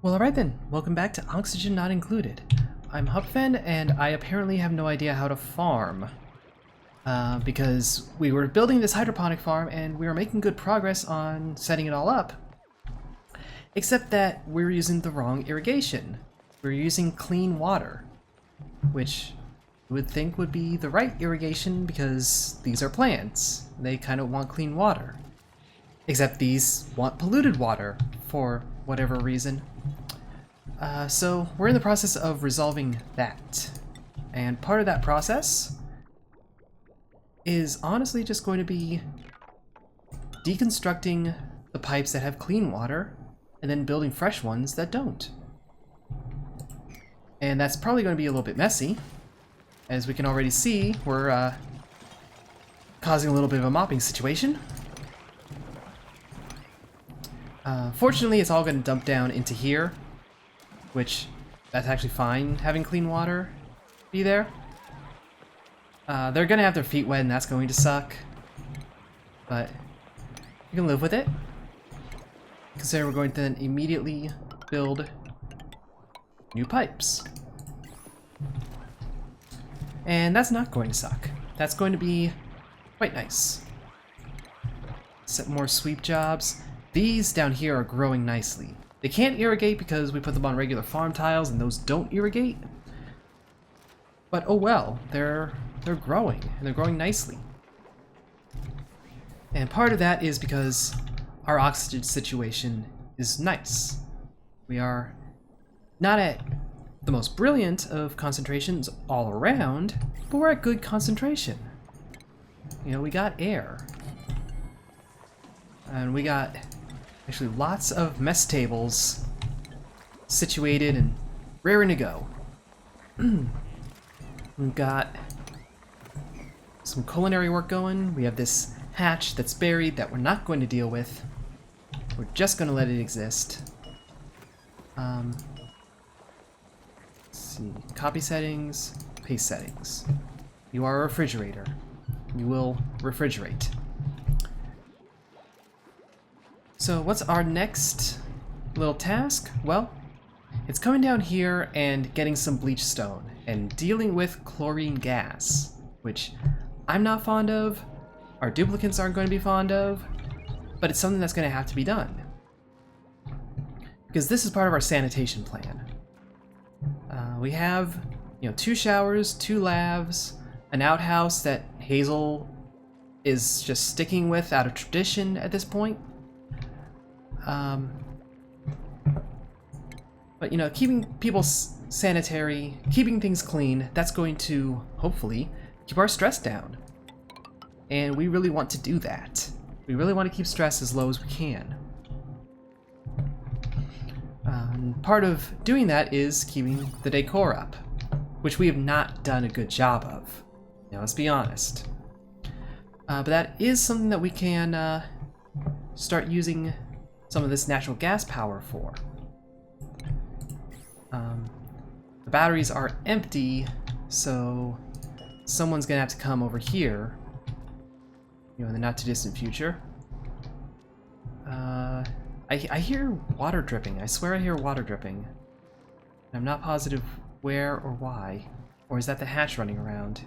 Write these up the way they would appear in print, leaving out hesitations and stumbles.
Well, alright then, welcome back to Oxygen Not Included. I'm Hupfen, and I apparently have no idea how to farm. Because we were building this hydroponic farm, and we were making good progress on setting it all up. Except that we're using the wrong irrigation. We're using clean water, which you would think would be the right irrigation because these are plants. They kind of want clean water. Except these want polluted water for whatever reason. So we're in the process of resolving that. And part of that process is honestly just going to be deconstructing the pipes that have clean water and then building fresh ones that don't. And that's probably going to be a little bit messy. As we can already see, we're causing a little bit of a mopping situation. Fortunately, it's all going to dump down into here, which that's actually fine having clean water be there. They're going to have their feet wet and that's going to suck, but you can live with it. Consider we're going to then immediately build new pipes. And that's not going to suck. That's going to be quite nice. Set more sweep jobs. These down here are growing nicely. They can't irrigate because we put them on regular farm tiles and those don't irrigate. But oh well, they're growing and they're growing nicely. And part of that is because our oxygen situation is nice. We are not at the most brilliant of concentrations all around, but we're at good concentration. You know, we got air. And we got actually lots of mess tables situated and raring to go. We've got some culinary work going. We have this hatch that's buried that we're not going to deal with. We're just going to let it exist. Let's see. Copy settings, paste settings. You are a refrigerator. You will refrigerate. So what's our next little task? Well, it's coming down here and getting some bleach stone and dealing with chlorine gas, which I'm not fond of, our duplicants aren't going to be fond of, but it's something that's going to have to be done. Because this is part of our sanitation plan. We have, 2 showers, 2 lavs, an outhouse that Hazel is just sticking with out of tradition at this point. But keeping people sanitary, keeping things clean, that's going to, hopefully, keep our stress down. And we really want to do that. We really want to keep stress as low as we can. Part of doing that is keeping the decor up, which we have not done a good job of. Let's be honest. But that is something that we can start using some of this natural gas power for. The batteries are empty, so someone's gonna have to come over here, in the not too distant future. I hear water dripping. I swear I hear water dripping. I'm not positive where or why. Or is that the hatch running around?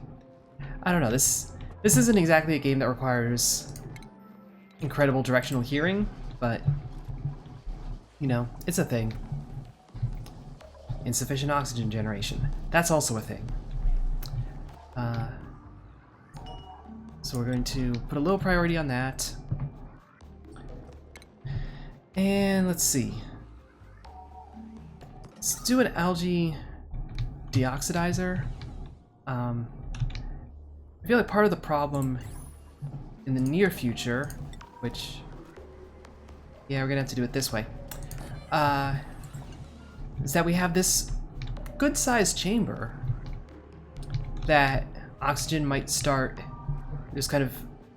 I don't know. This isn't exactly a game that requires incredible directional hearing, but it's a thing. Insufficient oxygen generation. That's also a thing. So we're going to put a little priority on that. And let's see. Let's do an algae deoxidizer. I feel like part of the problem in the near future, which, yeah, we're gonna have to do it this way, is that we have this good-sized chamber that oxygen might start just kind of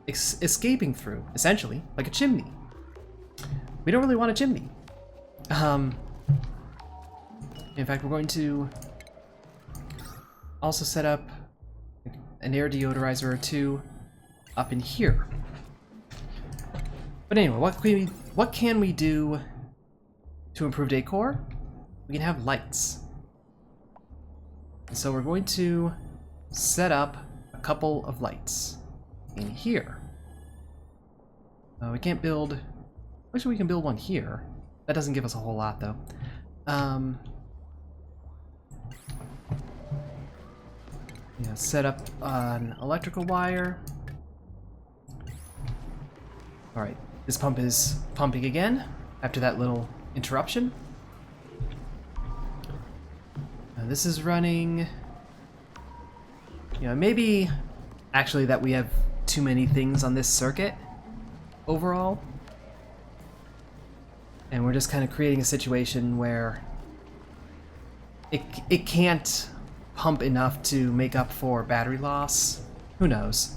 escaping through, essentially, like a chimney. We don't really want a chimney. In fact, we're going to also set up an air deodorizer or 2 up in here. But anyway, what can we do to improve decor? we can have lights. So we're going to set up a couple of lights in here. We can't build... Actually, we can build one here. That doesn't give us a whole lot, though. Yeah, set up an electrical wire. Alright, this pump is pumping again after that little interruption. This is running... You know, maybe actually that we have too many things on this circuit overall. And we're just kind of creating a situation where it can't pump enough to make up for battery loss. Who knows?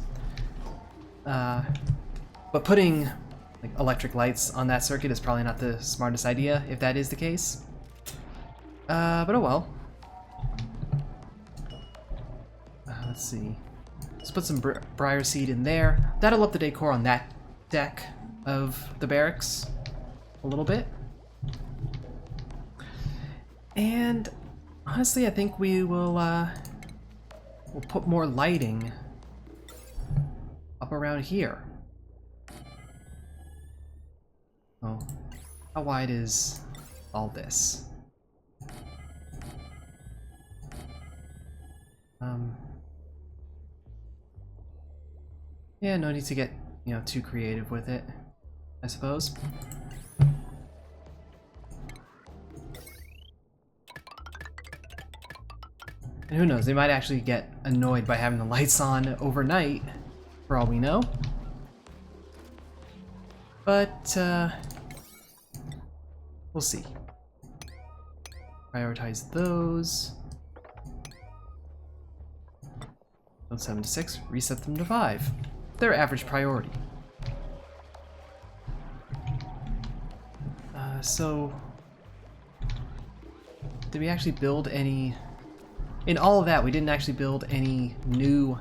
But putting like electric lights on that circuit is probably not the smartest idea if that is the case. But oh well. Let's see. Let's put some briar seed in there. That'll up the decor on that deck of the barracks a little bit. And honestly, I think we will we'll put more lighting up around here. Oh, how wide is all this? Yeah, no need to get, you know, too creative with it, I suppose. And who knows, they might actually get annoyed by having the lights on overnight, for all we know. But, we'll see. Prioritize those. Build 7 to 6, reset them to 5. Their average priority. So, did we actually build any... In all of that, we didn't actually build any new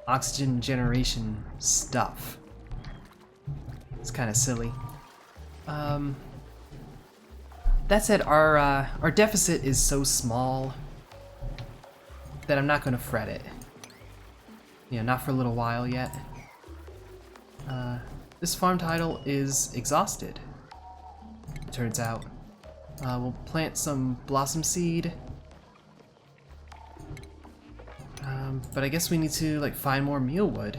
oxygen generation stuff. It's kind of silly. That said, our deficit is so small that I'm not going to fret it. Yeah, not for a little while yet. This farm title is exhausted, it turns out. We'll plant some blossom seed. But I guess we need to like find more mealwood,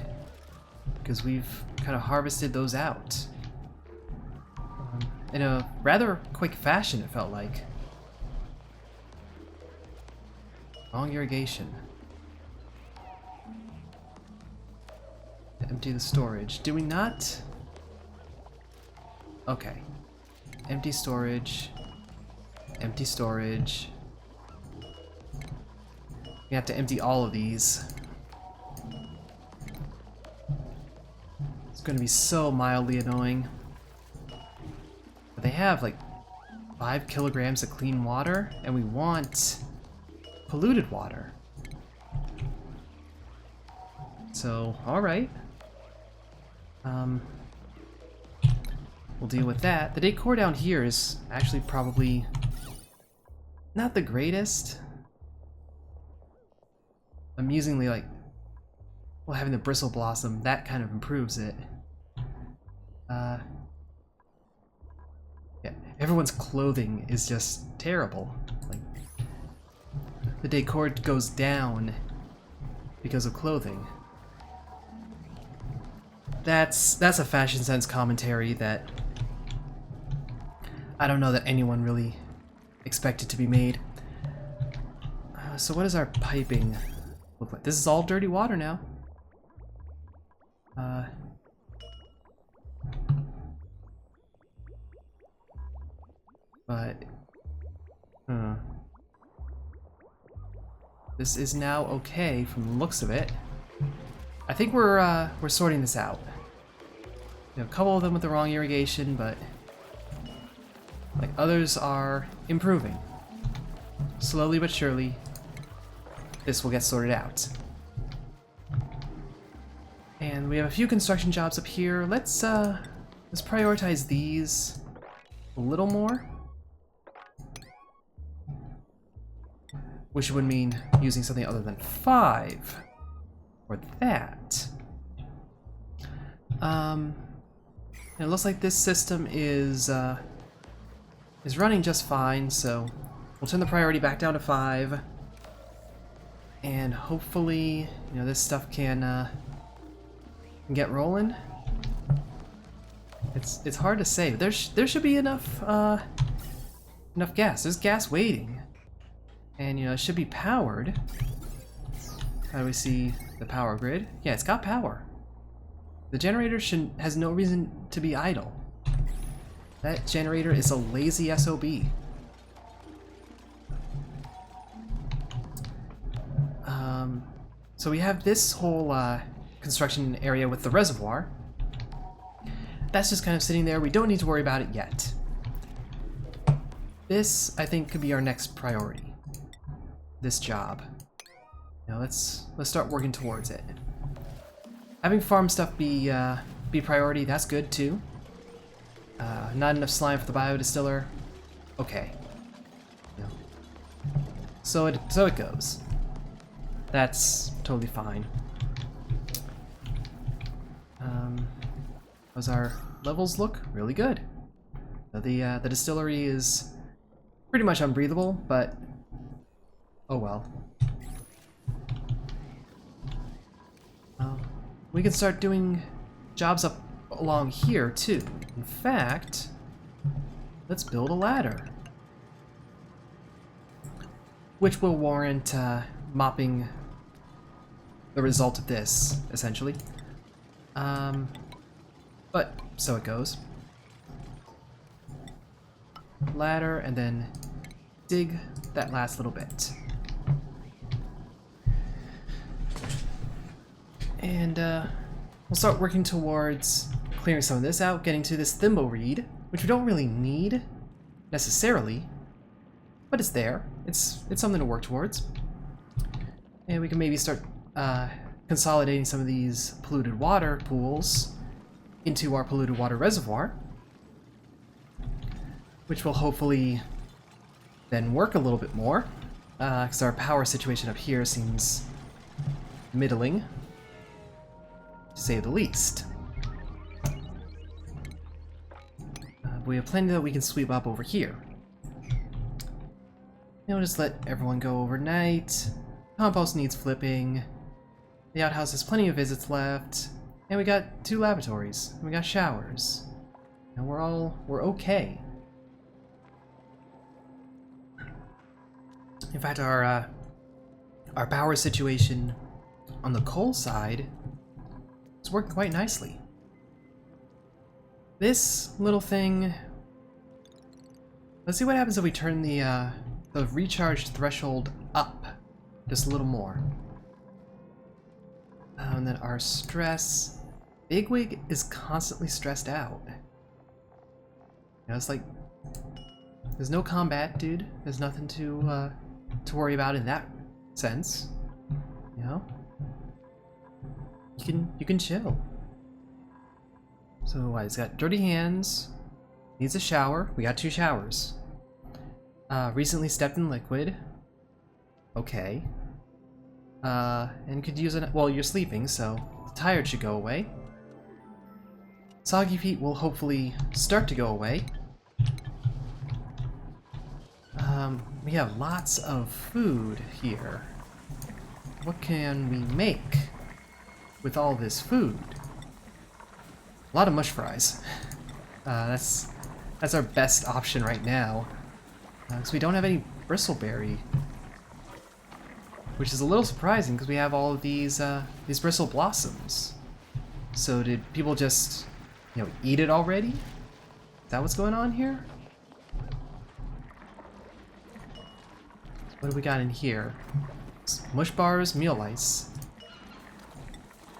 because we've kind of harvested those out. In a rather quick fashion, it felt like. Wrong irrigation. Empty the storage. Do we not? Okay. Empty storage. Empty storage. We have to empty all of these. It's going to be so mildly annoying. But they have like 5 kilograms of clean water, and we want polluted water. So, alright. We'll deal with that. The decor down here is actually probably not the greatest. Amusingly, like, well, having the bristle blossom, that kind of improves it. Yeah, everyone's clothing is just terrible. Like, the decor goes down because of clothing. That's a fashion sense commentary that I don't know that anyone really expected to be made. So what does our piping look like? This is all dirty water now. But this is now okay from the looks of it. I think we're sorting this out. You know, a couple of them with the wrong irrigation, but like others are improving. Slowly but surely, this will get sorted out. And we have a few construction jobs up here. Let's prioritize these a little more. which would mean using something other than 5 for that. It looks like this system is running just fine, so we'll turn the priority back down to 5, and hopefully, you know, this stuff can get rolling. It's hard to say. There should be enough gas. There's gas waiting, and you know, it should be powered. How do we see the power grid? Yeah, it's got power. The generator has no reason to be idle. That generator is a lazy SOB. So we have this whole construction area with the reservoir. That's just kind of sitting there. We don't need to worry about it yet. This, I think, could be our next priority. This job. Now let's start working towards it. Having farm stuff be priority, that's good too. Not enough slime for the biodistiller. Okay. No. So it goes. That's totally fine. How's our levels look? Really good. The distillery is pretty much unbreathable, but oh well. We can start doing jobs up along here too. In fact, let's build a ladder, which will warrant mopping the result of this, essentially. But so it goes. Ladder, and then dig that last little bit. And we'll start working towards clearing some of this out, getting to this thimble reed, which we don't really need necessarily, but it's there. It's something to work towards. And we can maybe start consolidating some of these polluted water pools into our polluted water reservoir, which will hopefully then work a little bit more, because our power situation up here seems middling, to say the least. We have plenty that we can sweep up over here. We'll just let everyone go overnight. Compost needs flipping. The outhouse has plenty of visits left. And we got 2 lavatories. And we got showers. And we're okay. In fact, our power situation on the coal side is working quite nicely. This little thing, let's see what happens if we turn the recharge threshold up just a little more. And then our stress, Bigwig is constantly stressed out. You know, it's like there's no combat, dude. There's nothing to worry about in that sense. You know, you can chill. So what, he's got dirty hands, needs a shower. We got 2 showers. Recently stepped in liquid. Okay. And could use it. Well, you're sleeping, so the tired should go away. Soggy feet will hopefully start to go away. We have lots of food here. What can we make with all this food? A lot of mush fries. That's our best option right now, because we don't have any bristleberry, which is a little surprising because we have all of these bristle blossoms. So did people just, you know, eat it already? Is that what's going on here? What do we got in here? Mush bars, meal lice.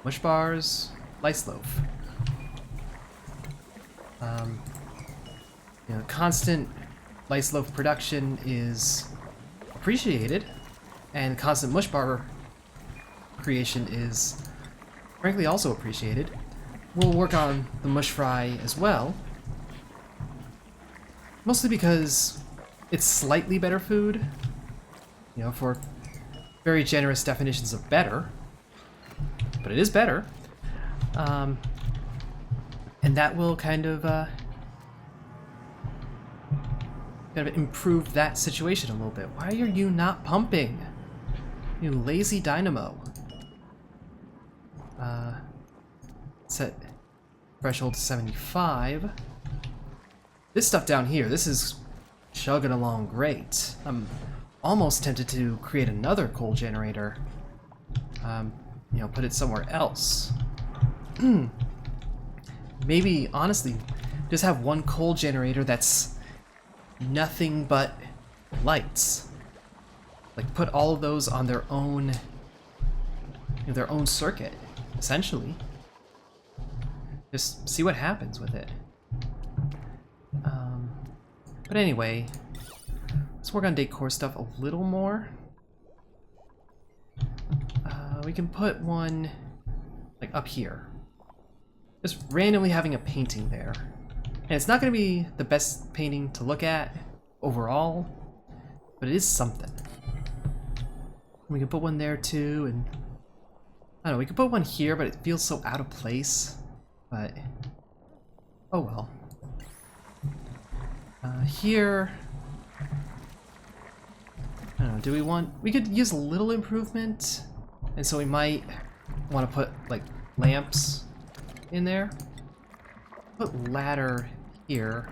Mush bars, lice loaf. You know, constant lice loaf production is appreciated, and constant mush bar creation is frankly also appreciated. We'll work on the mush fry as well, mostly because it's slightly better food. You know, for very generous definitions of better. But it is better. And that will kind of improve that situation a little bit. Why are you not pumping? You lazy dynamo. Set threshold to 75. This stuff down here, this is chugging along great. I'm almost tempted to create another coal generator. You know, put it somewhere else. Maybe, honestly, just have one coal generator that's nothing but lights. Like, put all of those on their own, you know, their own circuit, essentially. Just see what happens with it. But anyway, let's work on decor stuff a little more. We can put one, like, up here. Just randomly having a painting there. And it's not going to be the best painting to look at overall, but it is something. We can put one there too, and I don't know, we could put one here, but it feels so out of place. But oh well. Here, I don't know, do we want, we could use a little improvement, and so we might want to put like lamps in there. Put ladder here,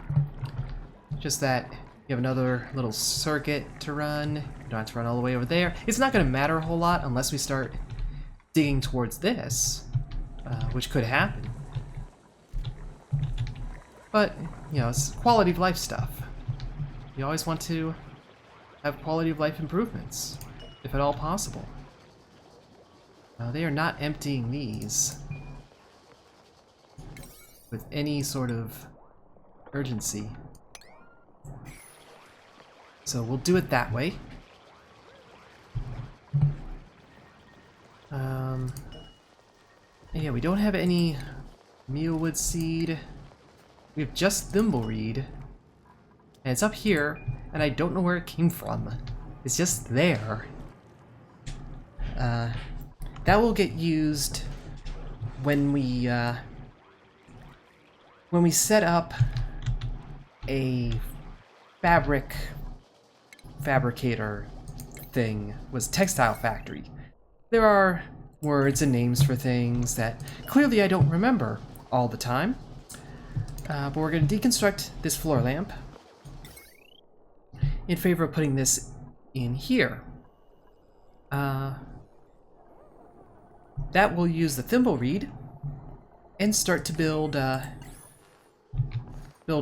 just that you have another little circuit to run. You don't have to run all the way over there. It's not going to matter a whole lot unless we start digging towards this, which could happen. But, you know, it's quality of life stuff. You always want to have quality of life improvements, if at all possible. They are not emptying these with any sort of urgency. So we'll do it that way. And yeah, we don't have any mealwood seed. We have just thimbleweed. And it's up here, and I don't know where it came from. It's just there. That will get used when we set up a fabricator thing. Was textile factory. There are words and names for things that clearly I don't remember all the time. But we're going to deconstruct this floor lamp in favor of putting this in here. That will use the thimble reed and start to build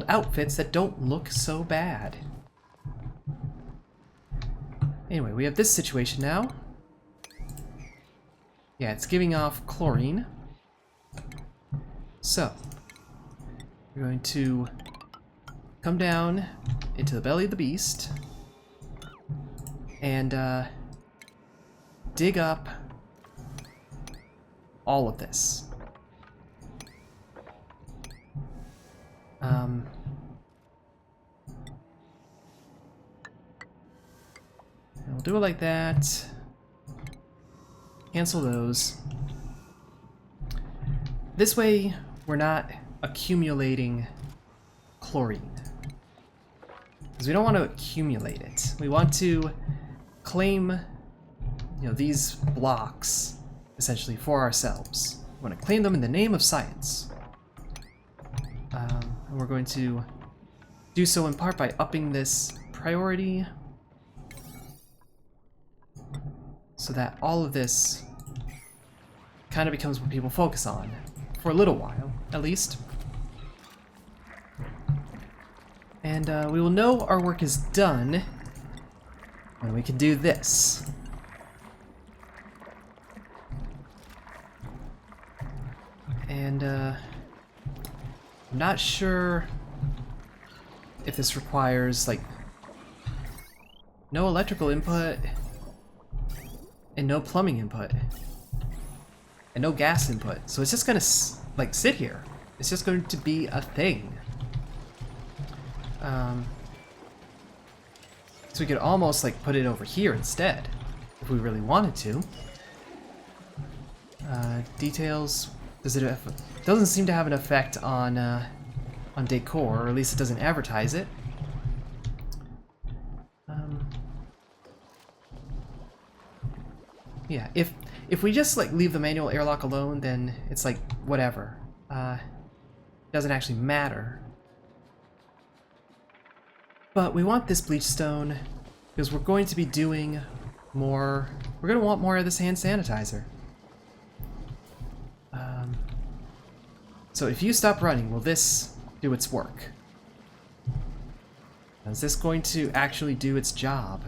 outfits that don't look so bad. Anyway, we have this situation now. Yeah, it's giving off chlorine. So, we're going to come down into the belly of the beast and dig up all of this. We'll do it like that. Cancel those. This way, we're not accumulating chlorine. Because we don't want to accumulate it. We want to claim, you know, these blocks, essentially, for ourselves. We want to claim them in the name of science. And we're going to do so in part by upping this priority so that all of this kind of becomes what people focus on, for a little while, at least. And we will know our work is done when we can do this. And I'm not sure if this requires, like, no electrical input and no plumbing input and no gas input. So it's just gonna, like, sit here. It's just going to be a thing. So we could almost like put it over here instead, if we really wanted to. Details. Does it doesn't seem to have an effect on decor, or at least it doesn't advertise it. Yeah, if we just like leave the manual airlock alone, then it's like whatever. Doesn't actually matter. But we want this bleach stone because we're going to be doing more. We're going to want more of this hand sanitizer. So if you stop running, will this do its work? Is this going to actually do its job?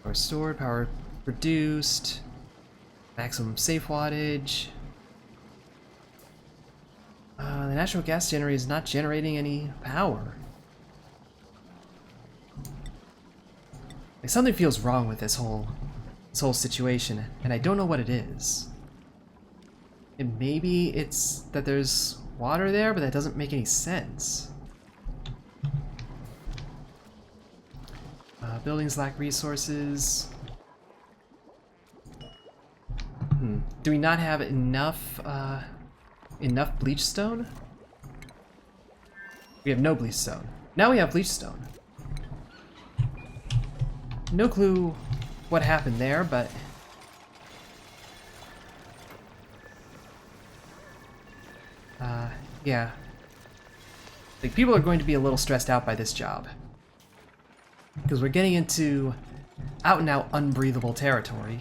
Power stored, power reduced, maximum safe wattage. The natural gas generator is not generating any power. Like something feels wrong with this whole situation, and I don't know what it is. And maybe it's that there's water there, but that doesn't make any sense. Buildings lack resources. Do we not have enough enough bleach stone? We have no bleach stone. Now we have bleach stone. No clue what happened there, but yeah. Like people are going to be a little stressed out by this job. Because we're getting into out and out unbreathable territory.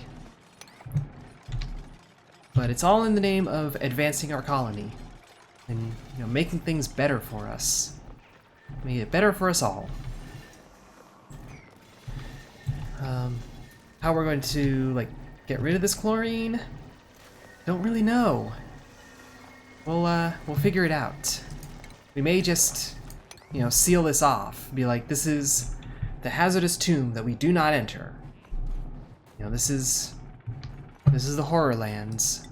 But it's all in the name of advancing our colony. And, you know, making things better for us. Make it better for us all. How we're going to, like, get rid of this chlorine? Don't really know. We'll figure it out. We may just, you know, seal this off. Be like, this is the hazardous tomb that we do not enter. You know, this is the horror lands.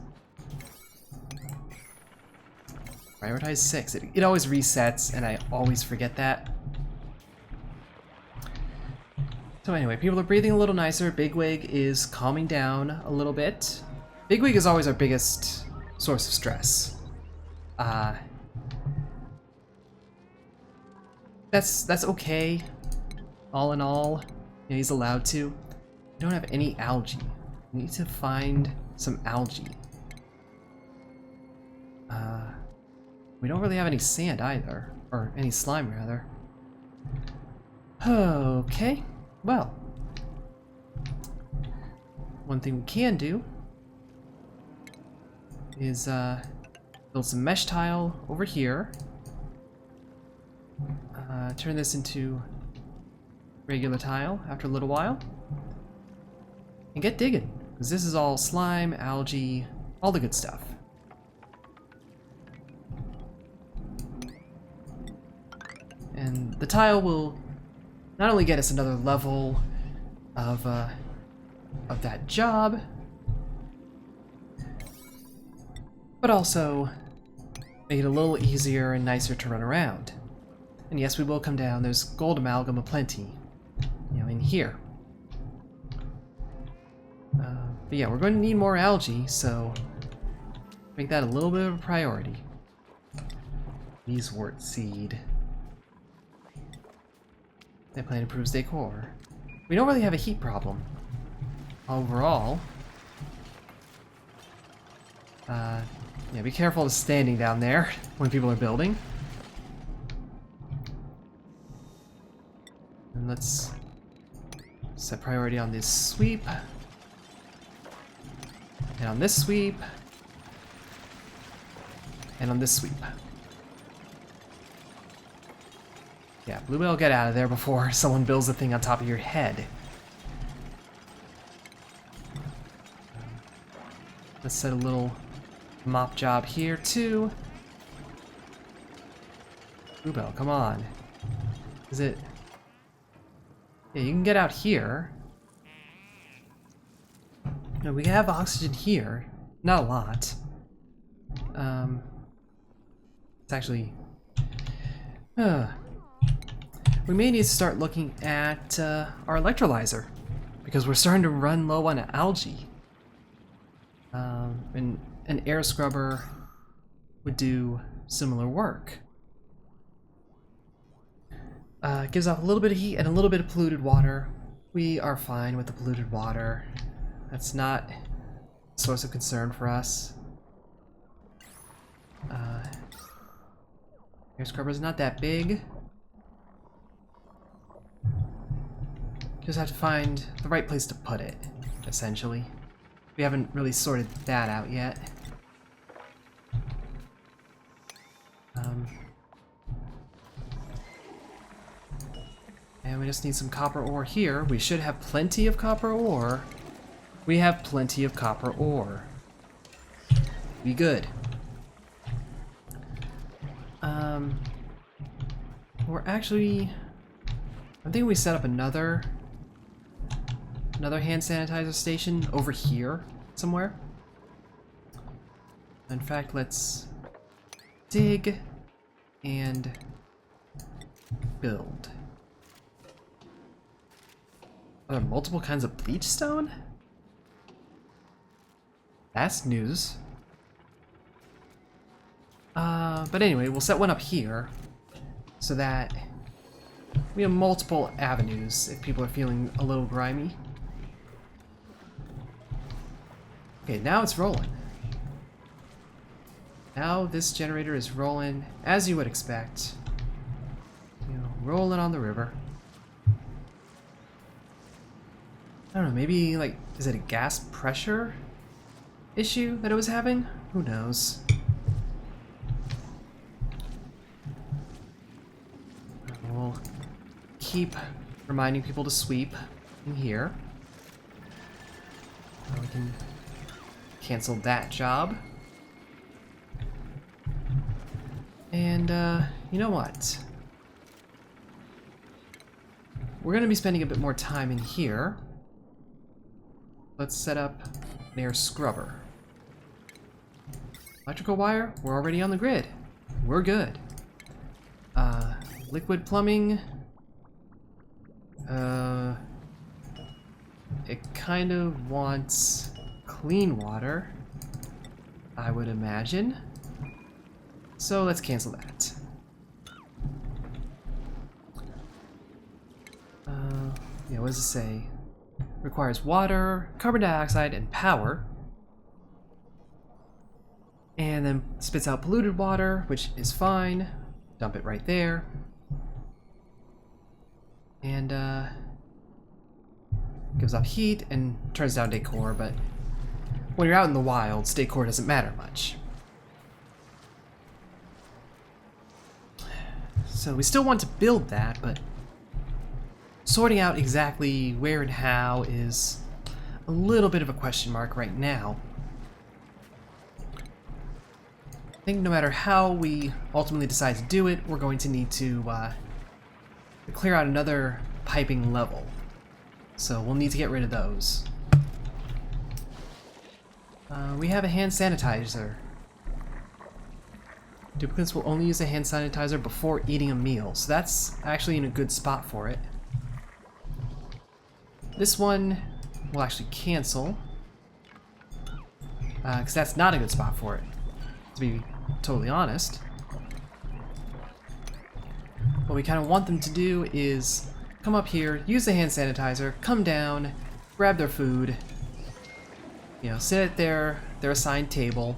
Prioritize 6. It always resets, and I always forget that. So anyway, people are breathing a little nicer. Bigwig is calming down a little bit. Bigwig is always our biggest source of stress. That's okay. All in all, you know, he's allowed to. We don't have any algae. We need to find some algae. We don't really have any sand either, or any slime rather. Okay, well, one thing we can do is build some mesh tile over here. Turn this into regular tile after a little while. And get digging, because this is all slime, algae, all the good stuff. And the tile will not only get us another level of that job, but also make it a little easier and nicer to run around. And yes, we will come down. There's gold amalgam aplenty, you know, in here. But yeah, we're going to need more algae, so make that a little bit of a priority. Beeswort seed. That plant improves decor. We don't really have a heat problem. Overall. Yeah, be careful of standing down there when people are building. And let's set priority on this sweep. And on this sweep. And on this sweep. Yeah, Bluebell, get out of there before someone builds a thing on top of your head. Let's set a little mop job here too. Bluebell, come on. Is it... Yeah, you can get out here. No, we have oxygen here. Not a lot. It's actually... we may need to start looking at our electrolyzer, because we're starting to run low on algae. And an air scrubber would do similar work. Gives off a little bit of heat and a little bit of polluted water. We are fine with the polluted water. That's not a source of concern for us. Air scrubber is not that big. Just have to find the right place to put it, essentially. We haven't really sorted that out yet. And we just need some copper ore here. We should have plenty of copper ore. We have plenty of copper ore. Be good. We're actually... I think we set up another hand sanitizer station over here somewhere. In fact, let's dig and build. Are there multiple kinds of bleach stone? That's news. But anyway, we'll set one up here so that we have multiple avenues if people are feeling a little grimy. Okay, now it's rolling. Now this generator is rolling as you would expect. You know, rolling on the river. I don't know, maybe like, is it a gas pressure issue that it was having? Who knows? We'll keep reminding people to sweep in here. We can cancel that job. And, you know what? We're gonna be spending a bit more time in here. Let's set up an air scrubber. Electrical wire, we're already on the grid. We're good. Liquid plumbing. It kind of wants clean water, I would imagine. So let's cancel that. Yeah, what does it say? Requires water, carbon dioxide, and power. And then spits out polluted water, which is fine. Dump it right there. And gives off heat and turns down decor, but when you're out in the wilds, decor doesn't matter much. So we still want to build that, but sorting out exactly where and how is a little bit of a question mark right now. I think no matter how we ultimately decide to do it, we're going to need to clear out another piping level. So we'll need to get rid of those. We have a hand sanitizer. Duplicants will only use a hand sanitizer before eating a meal, so that's actually in a good spot for it. This one will actually cancel, because that's not a good spot for it, to be totally honest. What we kind of want them to do is come up here, use the hand sanitizer, come down, grab their food, you know, sit at their assigned table,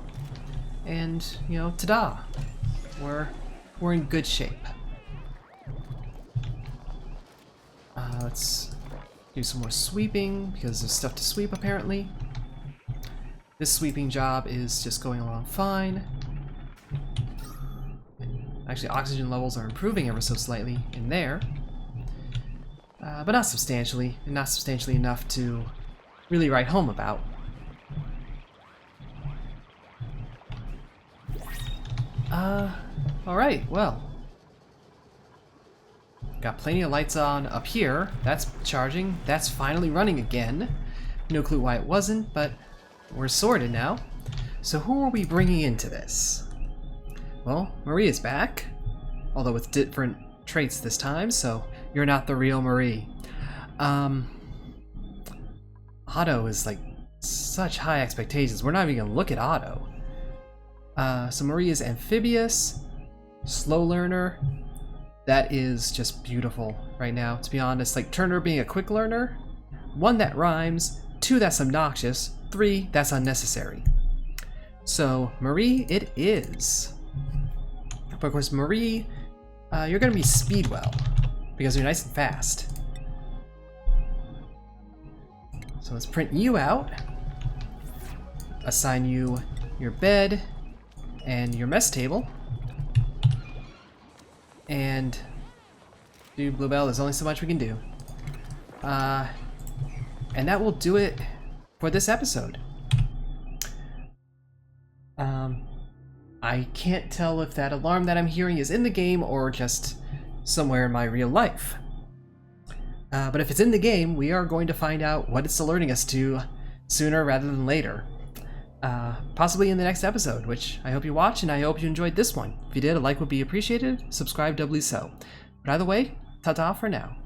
and, you know, ta-da! We're in good shape. Let's do some more sweeping, because there's stuff to sweep apparently. This sweeping job is just going along fine. Actually, oxygen levels are improving ever so slightly in there. But not substantially, and not substantially enough to really write home about. Alright, well. Got plenty of lights on up here. That's charging. That's finally running again. No clue why it wasn't, but we're sorted now. So who are we bringing into this? Well, Maria's back, although with different traits this time, so You're not the real Marie. Otto is like such high expectations. We're not even gonna look at Otto. So Marie is amphibious, slow learner. That is just beautiful right now, to be honest. Like Turner being a quick learner. 1, that rhymes. 2, that's obnoxious. 3, that's unnecessary. So Marie it is. But of course Marie, you're gonna be Speedwell because you're nice and fast. So let's print you out, assign you your bed and your mess table, and dude, Bluebell, there's only so much we can do. And that will do it for this episode. I can't tell if that alarm that I'm hearing is in the game or just somewhere in my real life. But if it's in the game, we are going to find out what it's alerting us to sooner rather than later. Possibly in the next episode, which I hope you watch, and I hope you enjoyed this one. If you did, a like would be appreciated, subscribe doubly so. But either way, ta-ta for now.